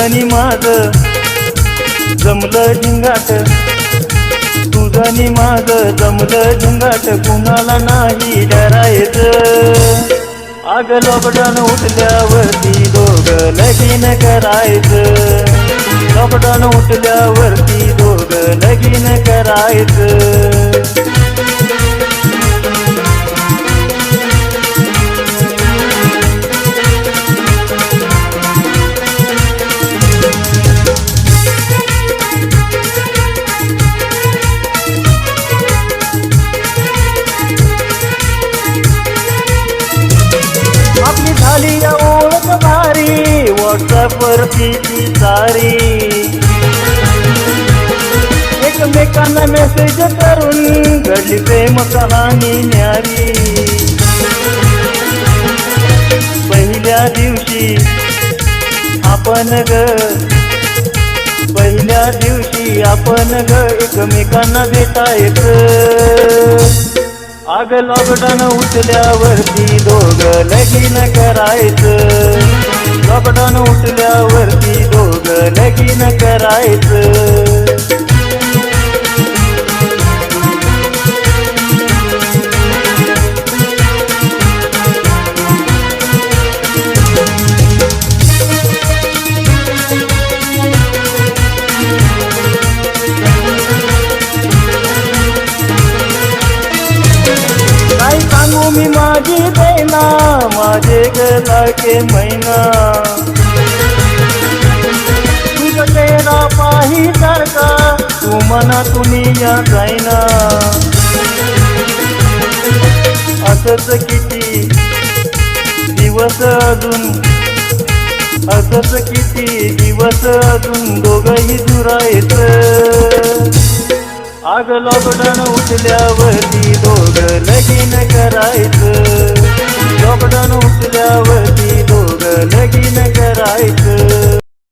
तुझं माझं जमलं झिंगाट, तुझं नि माझं जमलं झिंगाट, कुणाला नाही डरायचं. आग लॉकडाऊन उठल्यावरती दोघं लगीन करायचं, लॉकडाऊन उठल्यावरती दोघं लगीन करायचं. आपली झाली या ओळख भारी, व्हॉट्सअप वरती ती सारी, एकमेकांना मेसेज करून घडली प्रेम कहाणी न्यारी. पहिल्या दिवशी आपण ग, पहिल्या दिवशी आपण ग एकमेकांना भेटायचं. आग लॉकडाऊन उठल्यावरती दोघं लगीन करायचं, लॉकडाऊन उठल्यावरती दोघं लगीन करायचं. सांगू मी माझी देना, माझे गला के मैना, तुझ चेहरा पाही सारखा तू मनातून या जाईना. असंच किती दिवस अजून, असंच किती दिवस अजून दोघंही जुरायचं. आग लॉकडाऊन उठल्यावरती दोघं लगीन करायचं, लॉकडाऊन उठल्यावरती दोघं लगीन करायचं.